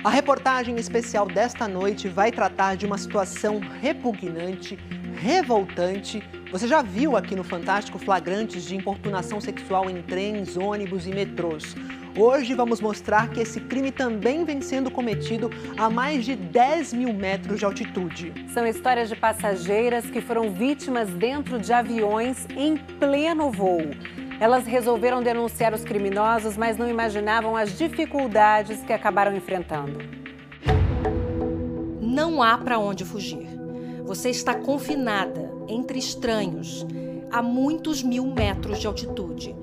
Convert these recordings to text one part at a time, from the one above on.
A reportagem especial desta noite vai tratar de uma situação repugnante, revoltante. Você já viu aqui no Fantástico flagrantes de importunação sexual em trens, ônibus e metrôs. Hoje vamos mostrar que esse crime também vem sendo cometido a mais de 10 mil metros de altitude. São histórias de passageiras que foram vítimas dentro de aviões em pleno voo. Elas resolveram denunciar os criminosos, mas não imaginavam as dificuldades que acabaram enfrentando. Não há para onde fugir. Você está confinada entre estranhos a muitos mil metros de altitude.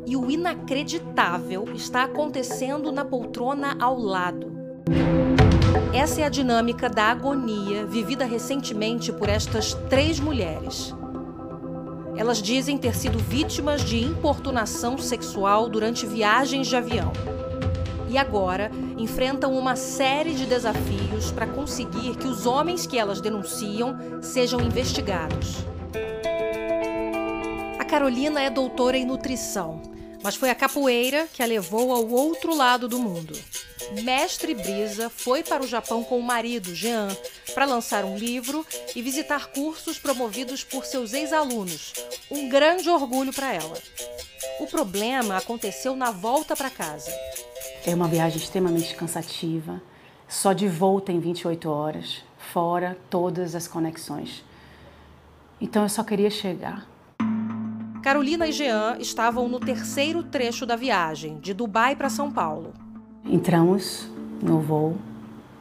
E o inacreditável está acontecendo na poltrona ao lado. Essa é a dinâmica da agonia vivida recentemente por estas 3 mulheres. Elas dizem ter sido vítimas de importunação sexual durante viagens de avião. E agora enfrentam uma série de desafios para conseguir que os homens que elas denunciam sejam investigados. A Carolina é doutora em nutrição, mas foi a capoeira que a levou ao outro lado do mundo. Mestre Brisa foi para o Japão com o marido, Jean, para lançar um livro e visitar cursos promovidos por seus ex-alunos. Um grande orgulho para ela. O problema aconteceu na volta para casa. É uma viagem extremamente cansativa. Só de voo tem 28 horas, fora todas as conexões. Então eu só queria chegar. Carolina e Jean estavam no 3º trecho da viagem, de Dubai para São Paulo. Entramos no voo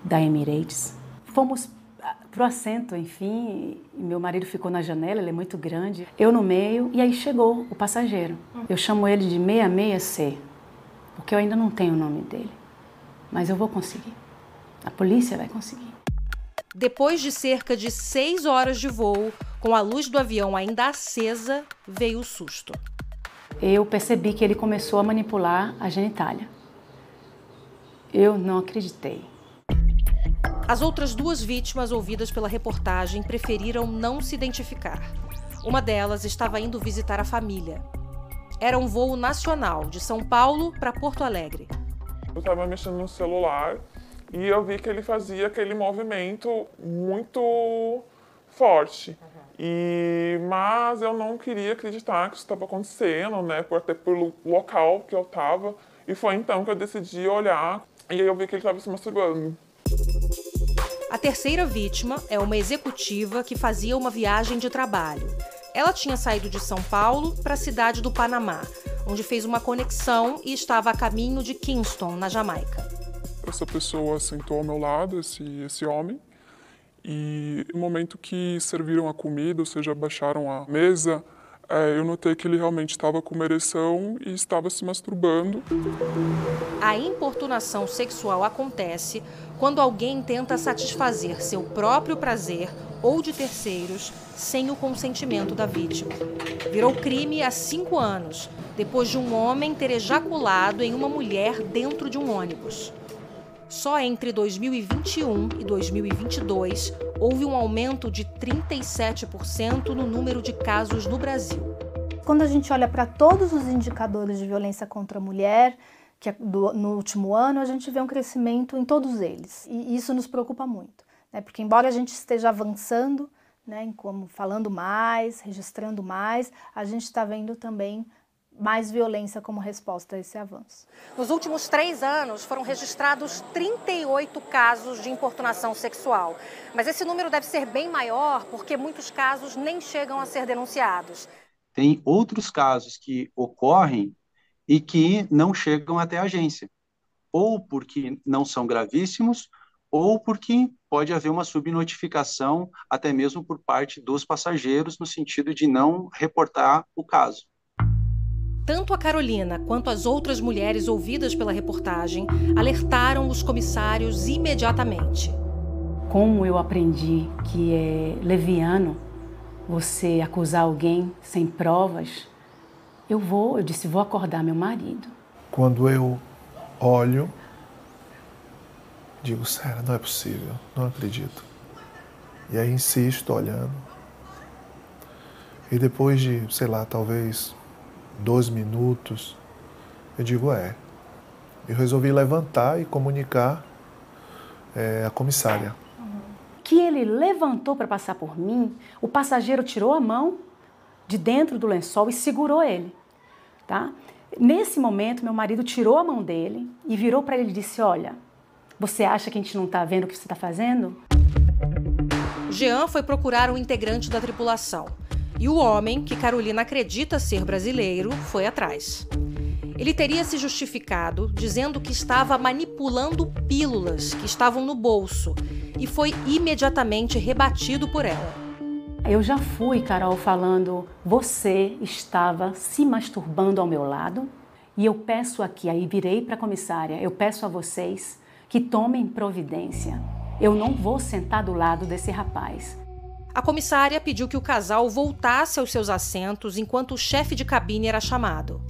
da Emirates. Fomos pro assento, enfim, e meu marido ficou na janela, ele é muito grande. Eu no meio, e aí chegou o passageiro. Eu chamo ele de 66C, porque eu ainda não tenho o nome dele. Mas eu vou conseguir. A polícia vai conseguir. Depois de cerca de 6 horas de voo, com a luz do avião ainda acesa, veio o susto. Eu percebi que ele começou a manipular a genitália. Eu não acreditei. As outras 2 vítimas ouvidas pela reportagem preferiram não se identificar. Uma delas estava indo visitar a família. Era um voo nacional, de São Paulo para Porto Alegre. Eu estava mexendo no celular e eu vi que ele fazia aquele movimento muito forte. Mas eu não queria acreditar que isso estava acontecendo, né? Até pelo local que eu estava. E foi então que eu decidi olhar e aí eu vi que ele estava se masturbando. A terceira vítima é uma executiva que fazia uma viagem de trabalho. Ela tinha saído de São Paulo para a cidade do Panamá, onde fez uma conexão e estava a caminho de Kingston, na Jamaica. Essa pessoa sentou ao meu lado, esse homem, e no momento que serviram a comida, ou seja, baixaram a mesa, eu notei que ele realmente estava com uma ereção e estava se masturbando. A importunação sexual acontece quando alguém tenta satisfazer seu próprio prazer ou de terceiros sem o consentimento da vítima. Virou crime há 5 anos, depois de um homem ter ejaculado em uma mulher dentro de um ônibus. Só entre 2021 e 2022, houve um aumento de 37% no número de casos no Brasil. Quando a gente olha para todos os indicadores de violência contra a mulher, no último ano, a gente vê um crescimento em todos eles. E isso nos preocupa muito, né? Porque embora a gente esteja avançando, né, como falando mais, registrando mais, a gente está vendo também mais violência como resposta a esse avanço. Nos últimos 3 anos, foram registrados 38 casos de importunação sexual. Mas esse número deve ser bem maior, porque muitos casos nem chegam a ser denunciados. Tem outros casos que ocorrem e que não chegam até a agência. Ou porque não são gravíssimos, ou porque pode haver uma subnotificação, até mesmo por parte dos passageiros, no sentido de não reportar o caso. Tanto a Carolina quanto as outras mulheres ouvidas pela reportagem alertaram os comissários imediatamente. Como eu aprendi que é leviano você acusar alguém sem provas, eu disse, vou acordar meu marido. Quando eu olho, digo, sério, não é possível, não acredito. E aí insisto olhando. E depois de, sei lá, talvez 2 minutos, eu digo, Eu resolvi levantar e comunicar a comissária. Que ele levantou para passar por mim, o passageiro tirou a mão de dentro do lençol e segurou ele, tá? Nesse momento, meu marido tirou a mão dele e virou para ele e disse: olha, você acha que a gente não está vendo o que você está fazendo? Jean foi procurar um integrante da tripulação e o homem, que Carolina acredita ser brasileiro, foi atrás. Ele teria se justificado dizendo que estava manipulando pílulas que estavam no bolso e foi imediatamente rebatido por ela. Eu já fui, Carol, falando: você estava se masturbando ao meu lado e eu peço aqui, aí virei para a comissária, eu peço a vocês que tomem providência. Eu não vou sentar do lado desse rapaz. A comissária pediu que o casal voltasse aos seus assentos enquanto o chefe de cabine era chamado.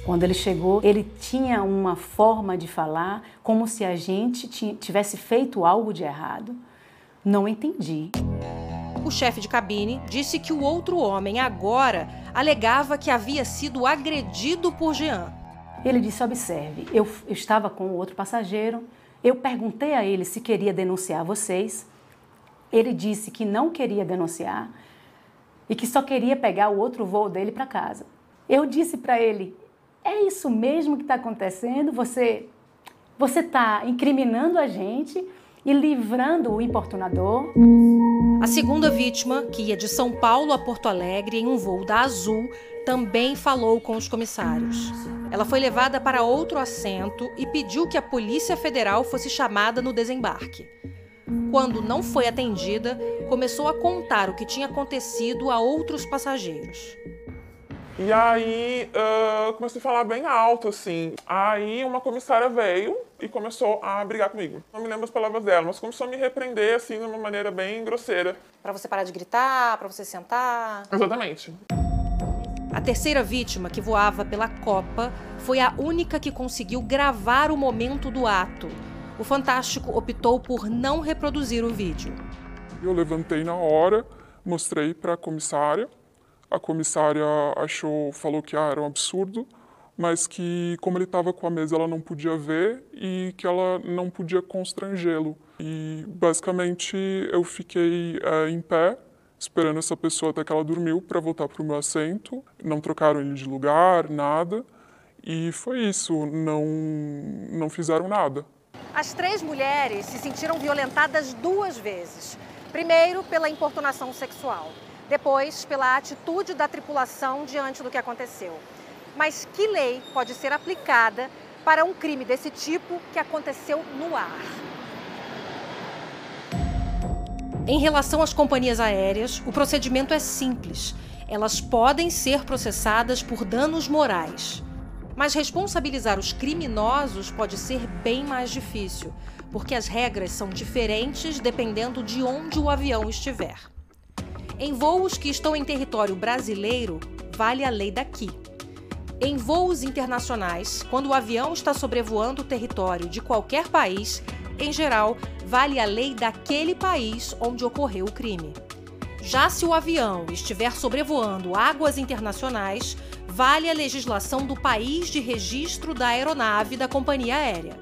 Quando ele chegou, ele tinha uma forma de falar como se a gente tivesse feito algo de errado. Não entendi. O chefe de cabine disse que o outro homem agora alegava que havia sido agredido por Jean. Ele disse: observe, eu estava com o outro passageiro, eu perguntei a ele se queria denunciar vocês, ele disse que não queria denunciar e que só queria pegar o outro voo dele para casa. Eu disse para ele: é isso mesmo que está acontecendo? Você está incriminando a gente e livrando o importunador? A segunda vítima, que ia de São Paulo a Porto Alegre em um voo da Azul, também falou com os comissários. Ela foi levada para outro assento e pediu que a Polícia Federal fosse chamada no desembarque. Quando não foi atendida, começou a contar o que tinha acontecido a outros passageiros. E aí, comecei a falar bem alto, assim. Aí uma comissária veio e começou a brigar comigo. Não me lembro as palavras dela, mas começou a me repreender, assim, de uma maneira bem grosseira. Para você parar de gritar, para você sentar? Exatamente. A terceira vítima, que voava pela Copa, foi a única que conseguiu gravar o momento do ato. O Fantástico optou por não reproduzir o vídeo. Eu levantei na hora, mostrei para a comissária. A comissária falou que era um absurdo, mas que como ele estava com a mesa ela não podia ver e que ela não podia constrangê-lo. E basicamente eu fiquei em pé, esperando essa pessoa até que ela dormiu para voltar para o meu assento. Não trocaram ele de lugar, nada. E foi isso, não fizeram nada. As três mulheres se sentiram violentadas 2 vezes. Primeiro, pela importunação sexual. Depois, pela atitude da tripulação diante do que aconteceu. Mas que lei pode ser aplicada para um crime desse tipo que aconteceu no ar? Em relação às companhias aéreas, o procedimento é simples. Elas podem ser processadas por danos morais. Mas responsabilizar os criminosos pode ser bem mais difícil, porque as regras são diferentes dependendo de onde o avião estiver. Em voos que estão em território brasileiro, vale a lei daqui. Em voos internacionais, quando o avião está sobrevoando o território de qualquer país, em geral, vale a lei daquele país onde ocorreu o crime. Já se o avião estiver sobrevoando águas internacionais, vale a legislação do país de registro da aeronave da companhia aérea.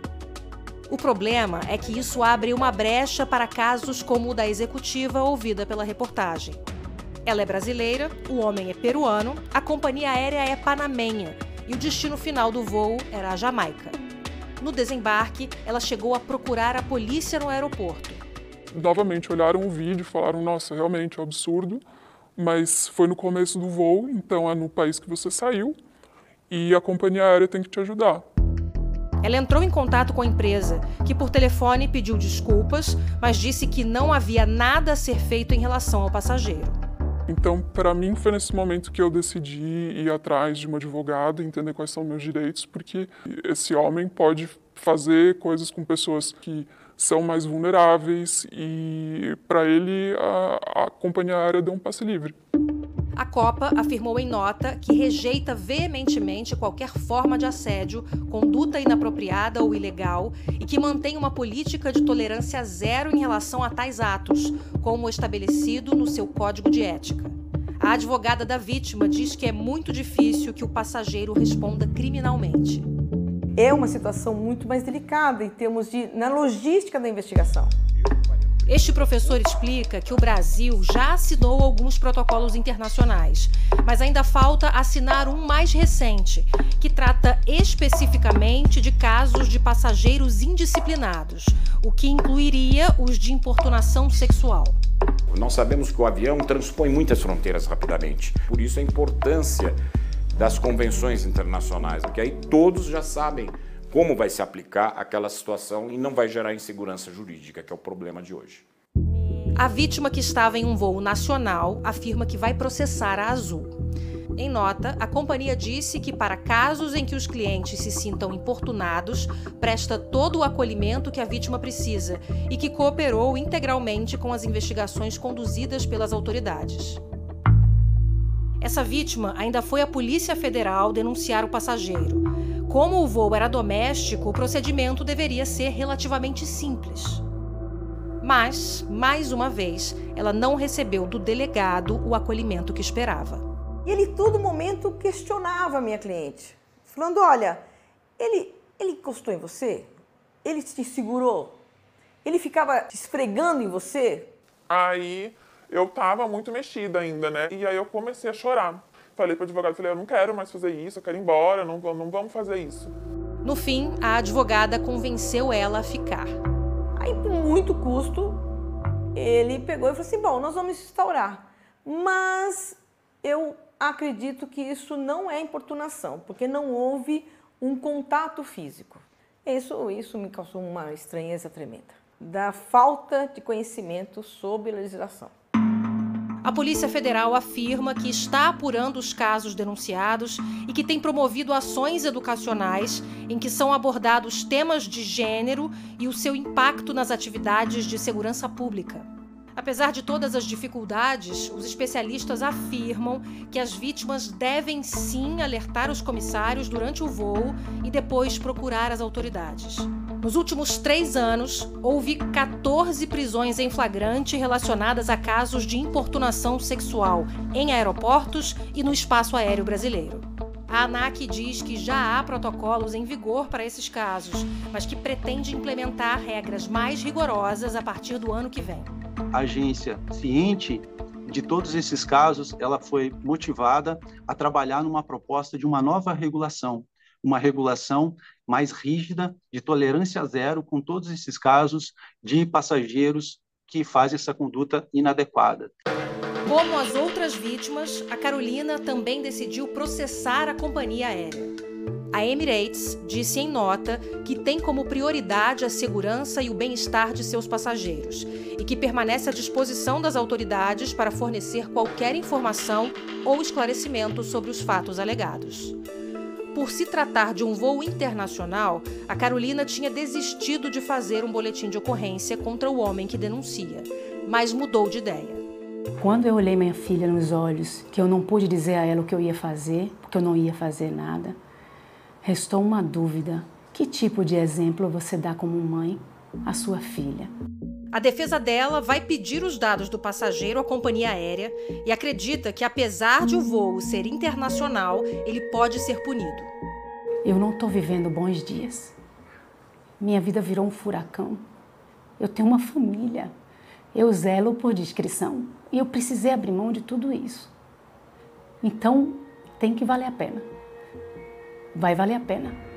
O problema é que isso abre uma brecha para casos como o da executiva ouvida pela reportagem. Ela é brasileira, o homem é peruano, a companhia aérea é panamenha e o destino final do voo era a Jamaica. No desembarque, ela chegou a procurar a polícia no aeroporto. Novamente olharam o vídeo e falaram: nossa, realmente é um absurdo, mas foi no começo do voo, então é no país que você saiu e a companhia aérea tem que te ajudar. Ela entrou em contato com a empresa, que por telefone pediu desculpas, mas disse que não havia nada a ser feito em relação ao passageiro. Então, para mim, foi nesse momento que eu decidi ir atrás de um advogado e entender quais são meus direitos, porque esse homem pode fazer coisas com pessoas que são mais vulneráveis e, para ele, a companhia aérea deu um passe livre. A Copa afirmou em nota que rejeita veementemente qualquer forma de assédio, conduta inapropriada ou ilegal e que mantém uma política de tolerância zero em relação a tais atos, como estabelecido no seu código de ética. A advogada da vítima diz que é muito difícil que o passageiro responda criminalmente. É uma situação muito mais delicada em termos na logística da investigação. Este professor explica que o Brasil já assinou alguns protocolos internacionais, mas ainda falta assinar um mais recente, que trata especificamente de casos de passageiros indisciplinados, o que incluiria os de importunação sexual. Nós sabemos que o avião transpõe muitas fronteiras rapidamente, por isso a importância das convenções internacionais, porque aí todos já sabem como vai se aplicar aquela situação e não vai gerar insegurança jurídica, que é o problema de hoje. A vítima, que estava em um voo nacional, afirma que vai processar a Azul. Em nota, a companhia disse que, para casos em que os clientes se sintam importunados, presta todo o acolhimento que a vítima precisa e que cooperou integralmente com as investigações conduzidas pelas autoridades. Essa vítima ainda foi à Polícia Federal denunciar o passageiro. Como o voo era doméstico, o procedimento deveria ser relativamente simples. Mas, mais uma vez, ela não recebeu do delegado o acolhimento que esperava. E ele, todo momento, questionava a minha cliente, falando, olha, ele encostou em você? Ele te segurou? Ele ficava te esfregando em você? Aí eu tava muito mexida ainda, né? E aí eu comecei a chorar. Falei pro advogado, eu não quero mais fazer isso, eu quero ir embora, não vamos fazer isso. No fim, a advogada convenceu ela a ficar. Aí, por muito custo, ele pegou e falou assim, bom, nós vamos instaurar, mas eu acredito que isso não é importunação, porque não houve um contato físico. Isso me causou uma estranheza tremenda, da falta de conhecimento sobre a legislação. A Polícia Federal afirma que está apurando os casos denunciados e que tem promovido ações educacionais em que são abordados temas de gênero e o seu impacto nas atividades de segurança pública. Apesar de todas as dificuldades, os especialistas afirmam que as vítimas devem sim alertar os comissários durante o voo e depois procurar as autoridades. Nos últimos 3 anos, houve 14 prisões em flagrante relacionadas a casos de importunação sexual em aeroportos e no espaço aéreo brasileiro. A ANAC diz que já há protocolos em vigor para esses casos, mas que pretende implementar regras mais rigorosas a partir do ano que vem. A agência, ciente de todos esses casos, ela foi motivada a trabalhar numa proposta de uma nova regulação, uma regulação mais rígida, de tolerância zero com todos esses casos de passageiros que fazem essa conduta inadequada. Como as outras vítimas, a Carolina também decidiu processar a companhia aérea. A Emirates disse em nota que tem como prioridade a segurança e o bem-estar de seus passageiros e que permanece à disposição das autoridades para fornecer qualquer informação ou esclarecimento sobre os fatos alegados. Por se tratar de um voo internacional, a Carolina tinha desistido de fazer um boletim de ocorrência contra o homem que denuncia, mas mudou de ideia. Quando eu olhei minha filha nos olhos, que eu não pude dizer a ela o que eu ia fazer, porque eu não ia fazer nada, restou uma dúvida. Que tipo de exemplo você dá como mãe à sua filha? A defesa dela vai pedir os dados do passageiro à companhia aérea e acredita que, apesar de o voo ser internacional, ele pode ser punido. Eu não estou vivendo bons dias. Minha vida virou um furacão. Eu tenho uma família. Eu zelo por discrição e eu precisei abrir mão de tudo isso. Então, tem que valer a pena. Vai valer a pena.